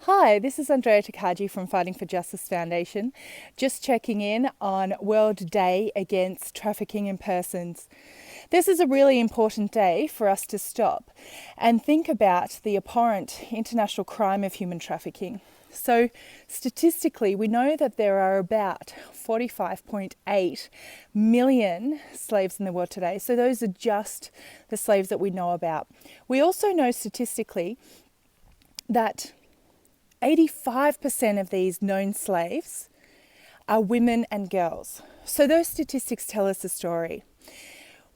Hi, this is Andrea Takagi from Fighting for Justice Foundation, just checking in on World Day Against Trafficking in Persons. This is a really important day for us to stop and think about the abhorrent international crime of human trafficking. So statistically, we know that there are about 45.8 million slaves in the world today. So those are just the slaves that we know about. We also know statistically that 85% of these known slaves are women and girls. So those statistics tell us a story.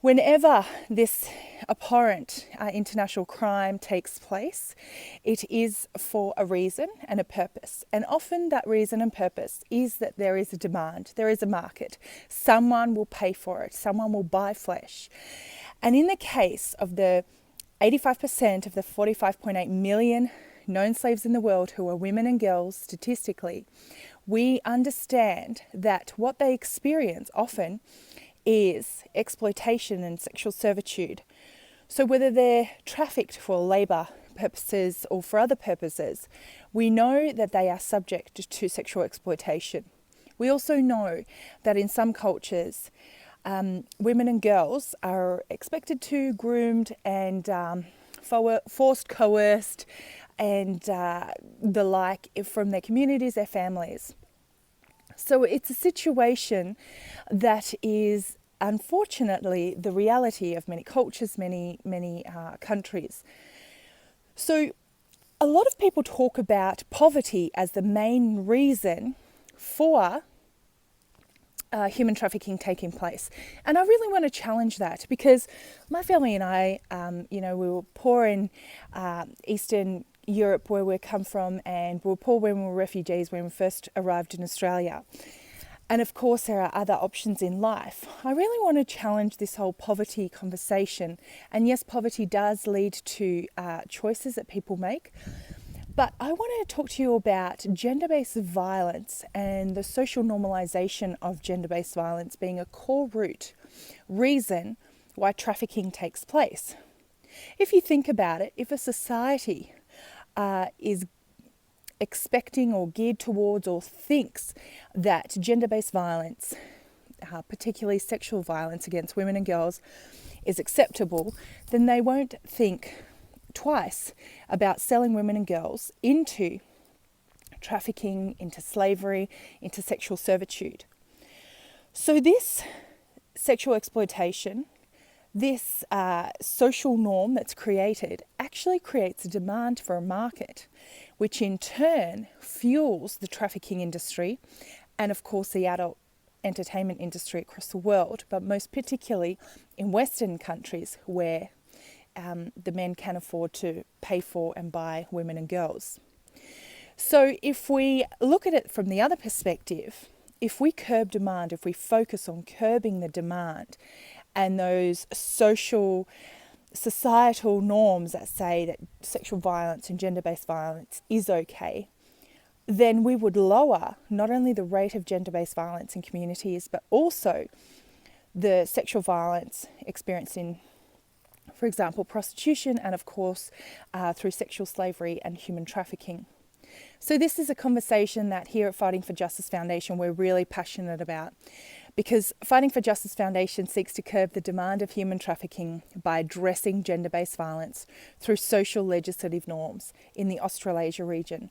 Whenever this abhorrent international crime takes place, it is for a reason and a purpose. And often that reason and purpose is that there is a demand, there is a market. Someone will pay for it, someone will buy flesh. And in the case of the 85% of the 45.8 million known slaves in the world who are women and girls, statistically, we understand that what they experience often is exploitation and sexual servitude. So whether they're trafficked for labour purposes or for other purposes, we know that they are subject to sexual exploitation. We also know that in some cultures, women and girls are expected to, groomed and forced, coerced, and the like from their communities, their families. So it's a situation that is unfortunately the reality of many cultures, many countries. So a lot of people talk about poverty as the main reason for human trafficking taking place. And I really want to challenge that because my family and I, we were poor in Eastern Europe where we come from, and we were poor when we were refugees when we first arrived in Australia. And of course there are other options in life. I really want to challenge this whole poverty conversation. And yes, poverty does lead to choices that people make. But I want to talk to you about gender-based violence and the social normalisation of gender-based violence being a core root reason why trafficking takes place. If you think about it, if a society is expecting or geared towards or thinks that gender-based violence, particularly sexual violence against women and girls, is acceptable, then they won't think twice about selling women and girls into trafficking, into slavery, into sexual servitude. So this sexual exploitation, this social norm that's created actually creates a demand for a market, which in turn fuels the trafficking industry and of course the adult entertainment industry across the world, but most particularly in Western countries where the men can afford to pay for and buy women and girls. So if we look at it from the other perspective, if we curb demand, if we focus on curbing the demand and those societal norms that say that sexual violence and gender-based violence is okay, then we would lower not only the rate of gender-based violence in communities, but also the sexual violence experienced in, for example, prostitution, and of course through sexual slavery and human trafficking. So this is a conversation that here at Fighting for Justice Foundation we're really passionate about, because Fighting for Justice Foundation seeks to curb the demand of human trafficking by addressing gender-based violence through social legislative norms in the Australasia region.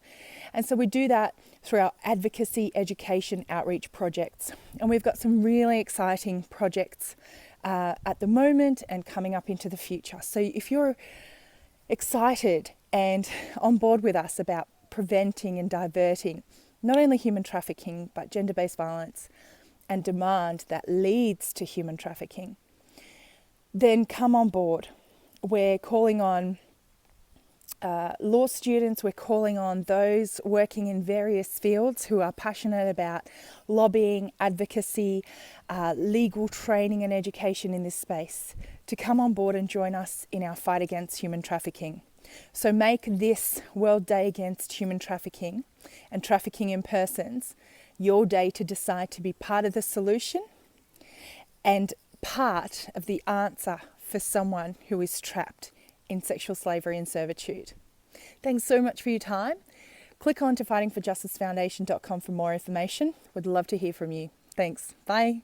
And so we do that through our advocacy, education, outreach projects. And we've got some really exciting projects at the moment and coming up into the future. So if you're excited and on board with us about preventing and diverting not only human trafficking but gender-based violence and demand that leads to human trafficking, then come on board. We're calling on law students, we're calling on those working in various fields who are passionate about lobbying, advocacy, legal training and education in this space to come on board and join us in our fight against human trafficking. So make this World Day Against Human Trafficking and Trafficking in Persons your day to decide to be part of the solution and part of the answer for someone who is trapped in sexual slavery and servitude. Thanks so much for your time. Click on to fightingforjusticefoundation.com for more information. Would love to hear from you. Thanks. Bye.